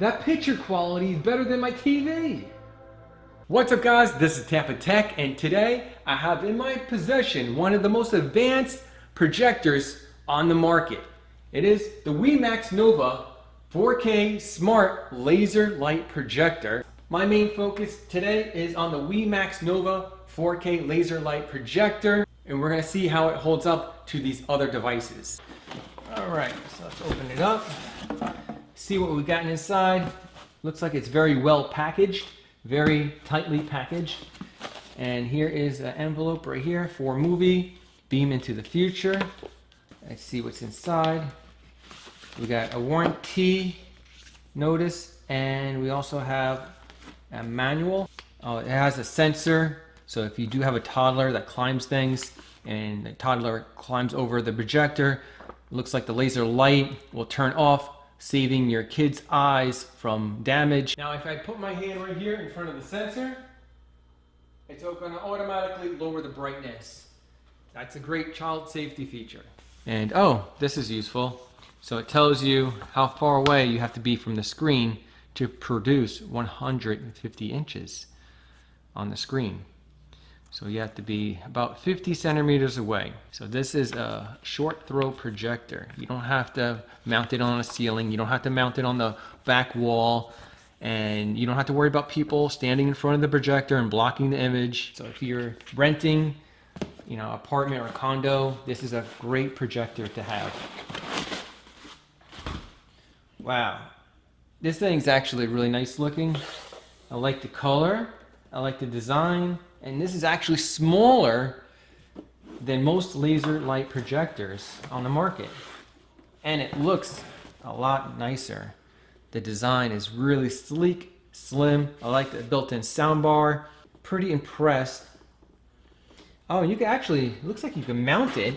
That picture quality is better than my TV. What's up guys, this is TampaTec, and today I have in my possession one of the most advanced projectors on the market. It is the Wemax Nova 4K Smart Laser Light Projector. My main focus today is on the Wemax Nova 4K Laser Light Projector, and we're going to see how it holds up to these other devices. Alright, so let's open it up, see what we've got inside. Looks like it's very well packaged, very tightly packaged. And here is an envelope right here for movie, beam into the future. Let's see what's inside. We got a warranty notice, and we also have a manual. It has a sensor, so if you do have a toddler that climbs things and the toddler climbs over the projector, it looks like the laser light will turn off, saving your kid's eyes from damage. Now if I put my hand right here in front of the sensor, it's going to automatically lower the brightness. That's a great child safety feature. And oh, this is useful. So it tells you how far away you have to be from the screen to produce 150 inches on the screen. So you have to be about 50 centimeters away. So this is a short throw projector. You don't have to mount it on a ceiling. You don't have to mount it on the back wall. And you don't have to worry about people standing in front of the projector and blocking the image. So if you're renting, apartment or condo, this is a great projector to have. Wow. This thing's actually really nice looking. I like the color. I like the design. And this is actually smaller than most laser light projectors on the market. And it looks a lot nicer. The design is really sleek, slim. I like the built-in soundbar. Pretty impressed. Oh, and you can actually, it looks like you can mount it.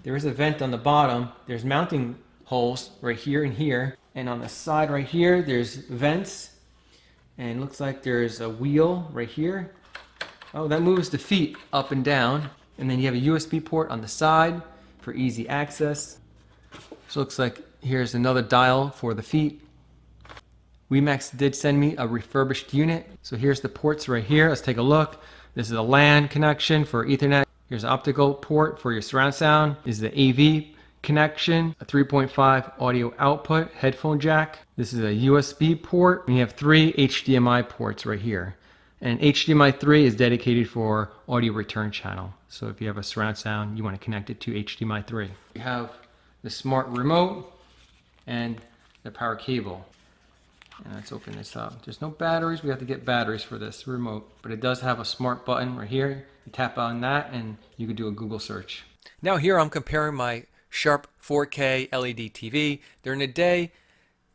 There is a vent on the bottom. There's mounting holes right here and here. And on the side right here, there's vents. And it looks like there's a wheel right here. Oh, that moves the feet up and down. And then you have a USB port on the side for easy access. So it looks like here's another dial for the feet. Wemax did send me a refurbished unit. So here's the ports right here. Let's take a look. This is a LAN connection for Ethernet. Here's an optical port for your surround sound. This is the AV connection, a 3.5 audio output, headphone jack. This is a USB port. And you have 3 HDMI ports right here. And HDMI 3 is dedicated for audio return channel. So if you have a surround sound, you want to connect it to HDMI 3. We have the smart remote and the power cable. And let's open this up. There's no batteries. We have to get batteries for this remote. But it does have a smart button right here. You tap on that and you can do a Google search. Now here I'm comparing my Sharp 4K LED TV during the day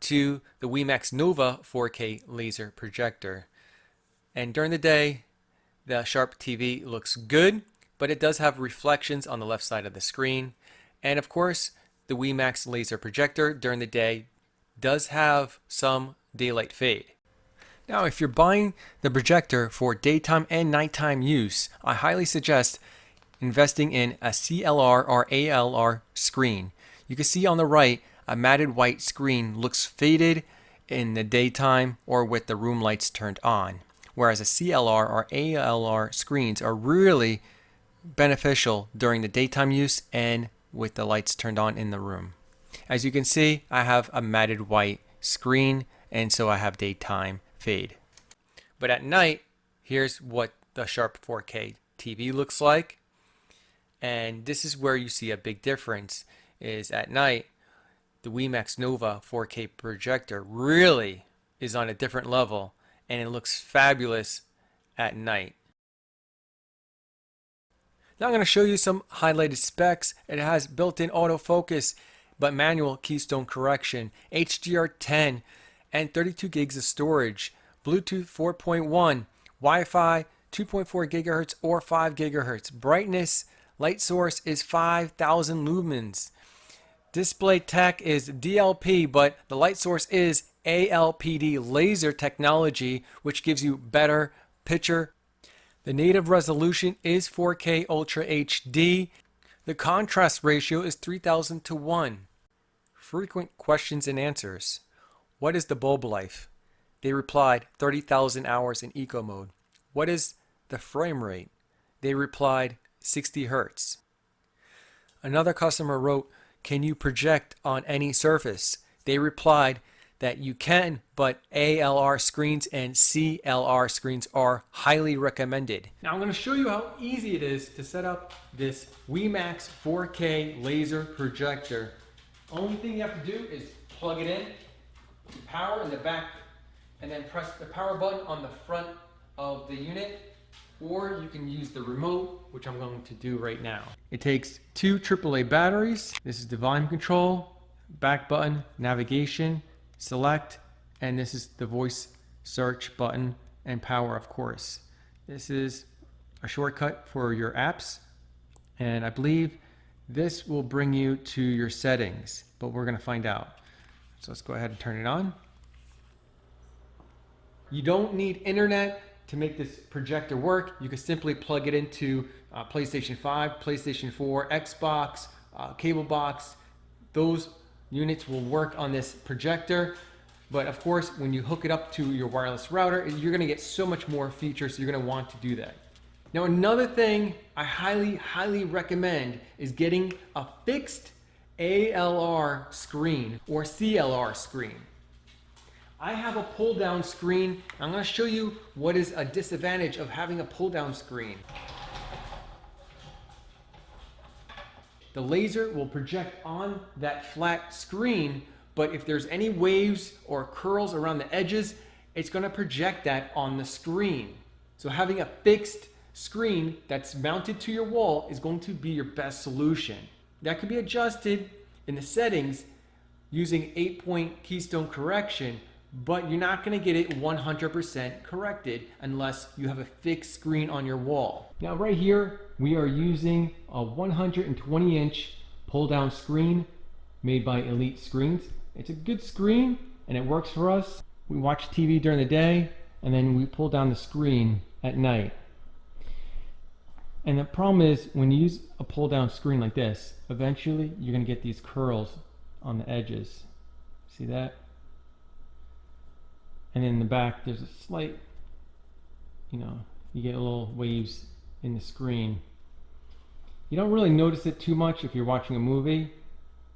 to the Wemax Nova 4K laser projector. And during the day, the Sharp TV looks good, but it does have reflections on the left side of the screen. And of course, the Wemax laser projector during the day does have some daylight fade. Now, if you're buying the projector for daytime and nighttime use, I highly suggest investing in a CLR or ALR screen. You can see on the right, a matted white screen looks faded in the daytime or with the room lights turned on. Whereas a CLR or ALR screens are really beneficial during the daytime use and with the lights turned on in the room. As you can see, I have a matted white screen, and so I have daytime fade. But at night, here's what the Sharp 4K TV looks like. And this is where you see a big difference, is at night, the Wemax Nova 4K projector really is on a different level. And it looks fabulous at night. Now I'm going to show you some highlighted specs. It has built-in autofocus, but manual keystone correction, HDR10, and 32 gigs of storage, Bluetooth 4.1, Wi-Fi 2.4 gigahertz or 5 gigahertz. Brightness, light source is 5,000 lumens. Display tech is DLP, but the light source is ALPD laser technology, which gives you better picture. The native resolution is 4K Ultra HD. The contrast ratio is 3000 to 1. Frequent questions and answers. What is the bulb life? They replied 30,000 hours in eco mode. What is the frame rate? They replied 60 Hertz. Another customer wrote, can you project on any surface? They replied that you can, but ALR screens and CLR screens are highly recommended. Now I'm going to show you how easy it is to set up this Wemax 4K laser projector. Only thing you have to do is plug it in, power in the back, and then press the power button on the front of the unit, or you can use the remote, which I'm going to do right now. It takes two AAA batteries. This is the volume control, back button, navigation, select, and this is the voice search button and power, of course. This is a shortcut for your apps, and I believe this will bring you to your settings, but we're going to find out. So let's go ahead and turn it on. You don't need internet to make this projector work. You can simply plug it into PlayStation 5, PlayStation 4, Xbox, cable box. Those units will work on this projector. But of course, when you hook it up to your wireless router, you're gonna get so much more features, so you're gonna want to do that. Now, another thing I highly recommend is getting a fixed ALR screen or CLR screen. I have a pull down screen. I'm going to show you what is a disadvantage of having a pull down screen. The laser will project on that flat screen, but if there's any waves or curls around the edges, it's going to project that on the screen. So having a fixed screen that's mounted to your wall is going to be your best solution. That can be adjusted in the settings using 8-point keystone correction, but you're not going to get it 100% corrected unless you have a fixed screen on your wall. Now right here we are using a 120-inch pull down screen made by Elite Screens. It's a good screen and it works for us. We watch TV during the day and then we pull down the screen at night. And the problem is when you use a pull down screen like this, eventually you're going to get these curls on the edges. See that? And in the back there's a slight, you get little waves in the screen. You don't really notice it too much if you're watching a movie,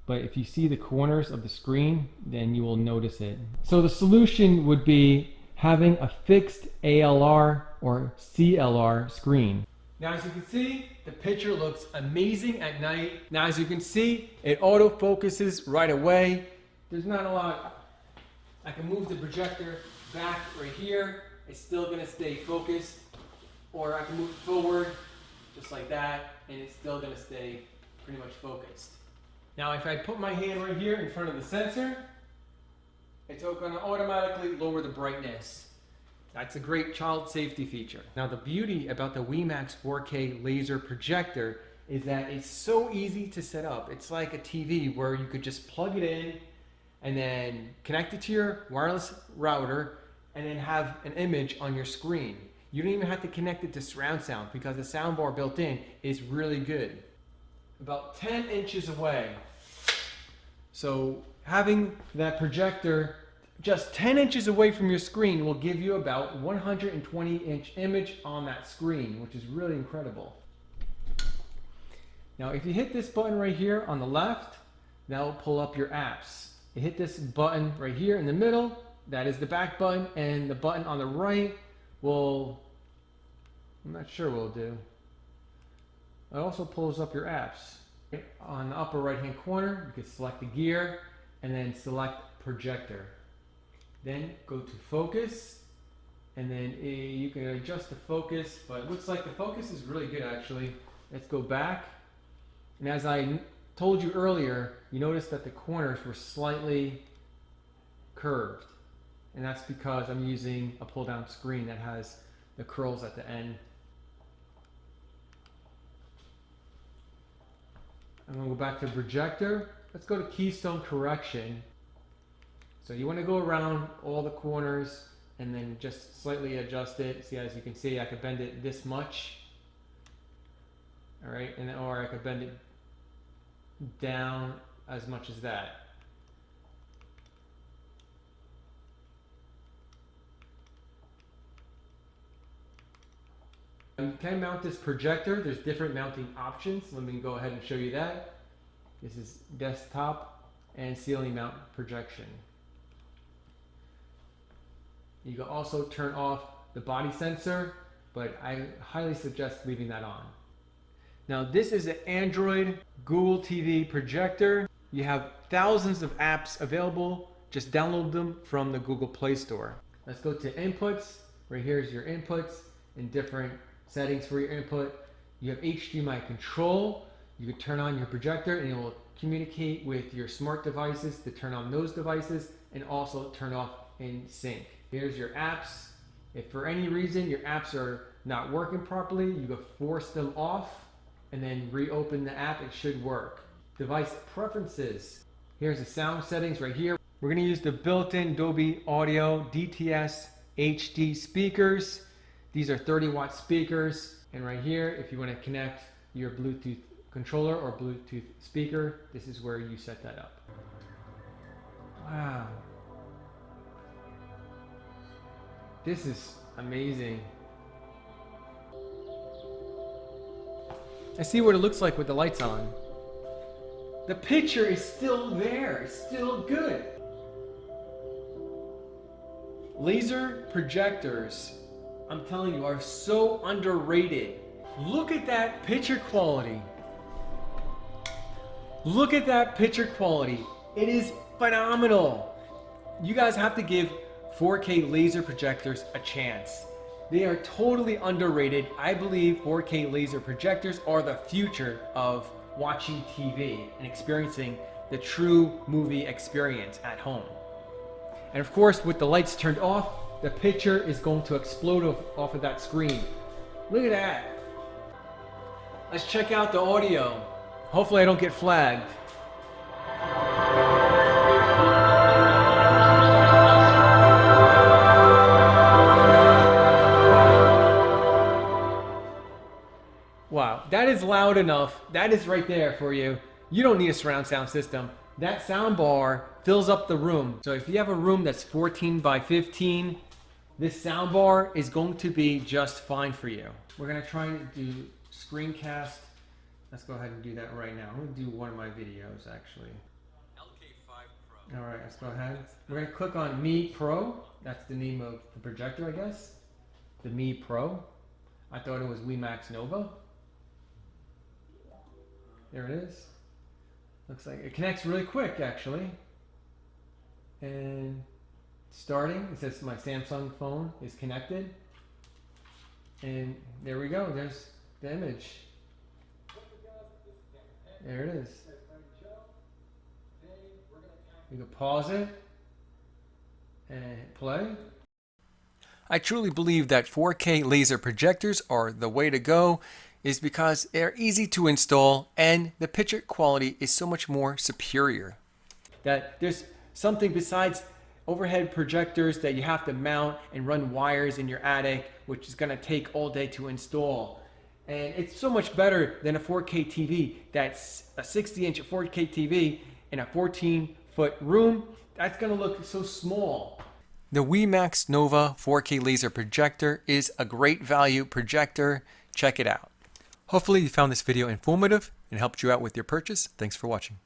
but if you see the corners of the screen, then you will notice it. So the solution would be having a fixed ALR or CLR screen. Now as you can see, the picture looks amazing at night. Now as you can see, it auto focuses right away. There's not a lot. I can move the projector back right here. It's still gonna stay focused. Or I can move it forward, just like that, and it's still gonna stay pretty much focused. Now if I put my hand right here in front of the sensor, it's gonna automatically lower the brightness. That's a great child safety feature. Now the beauty about the Wemax 4K laser projector is that it's so easy to set up. It's like a TV where you could just plug it in and then connect it to your wireless router and then have an image on your screen. You don't even have to connect it to surround sound because the sound bar built in is really good. About 10 inches away. So having that projector just 10 inches away from your screen will give you about 120-inch image on that screen, which is really incredible. Now if you hit this button right here on the left, that will pull up your apps. You hit this button right here in the middle, that is the back button, and the button on the right will, I'm not sure what it'll do. It also pulls up your apps. On the upper right hand corner, you can select the gear and then select projector. Then go to focus, and then you can adjust the focus, but it looks like the focus is really good actually. Let's go back, and as I told you earlier, you notice that the corners were slightly curved, and that's because I'm using a pull down screen that has the curls at the end. I'm going to go back to projector. Let's go to keystone correction. So you want to go around all the corners and then just slightly adjust it. See, as you can see, I could bend it this much. All right, and then, or I could bend it down as much as that. You can mount this projector. There's different mounting options. Let me go ahead and show you that. This is desktop and ceiling mount projection. You can also turn off the body sensor, but I highly suggest leaving that on. Now this is an Android Google TV projector. You have thousands of apps available. Just download them from the Google Play Store. Let's go to inputs. Right here is your inputs and different settings for your input. You have HDMI control. You can turn on your projector and it will communicate with your smart devices to turn on those devices and also turn off in sync. Here's your apps. If for any reason your apps are not working properly, you can force them off and then reopen the app. It should work. Device preferences. Here's the sound settings right here. We're going to use the built-in Dolby Audio DTS HD speakers. These are 30-watt speakers. And right here, if you want to connect your Bluetooth controller or Bluetooth speaker, this is where you set that up. Wow. This is amazing. I see what it looks like with the lights on. The picture is still there. It's still good. Laser projectors, I'm telling you, are so underrated. Look at that picture quality. Look at that picture quality. It is phenomenal. You guys have to give 4K laser projectors a chance. They are totally underrated. I believe 4K laser projectors are the future of watching TV and experiencing the true movie experience at home. And of course, with the lights turned off, the picture is going to explode off of that screen. Look at that. Let's check out the audio. Hopefully I don't get flagged. Wow, that is loud enough. That is right there for you. You don't need a surround sound system. That sound bar fills up the room. So if you have a room that's 14 by 15, this sound bar is going to be just fine for you. We're gonna try to do screencast. Let's go ahead and do that right now. I'm gonna do one of my videos actually. LK5 Pro. All right, let's go ahead. We're gonna click on Mi Pro. That's the name of the projector, I guess. The Mi Pro. I thought it was Wemax Nova. There it is. Looks like it connects really quick actually. And starting, it says my Samsung phone is connected. And there we go, there's the image. There it is. You can pause it and play. I truly believe that 4K laser projectors are the way to go, is because they're easy to install and the picture quality is so much more superior. That there's something besides overhead projectors that you have to mount and run wires in your attic, which is going to take all day to install. And it's so much better than a 4K TV. That's a 60-inch 4K TV in a 14-foot room. That's going to look so small. The Wemax Nova 4K laser projector is a great value projector. Check it out. Hopefully you found this video informative and helped you out with your purchase. Thanks for watching.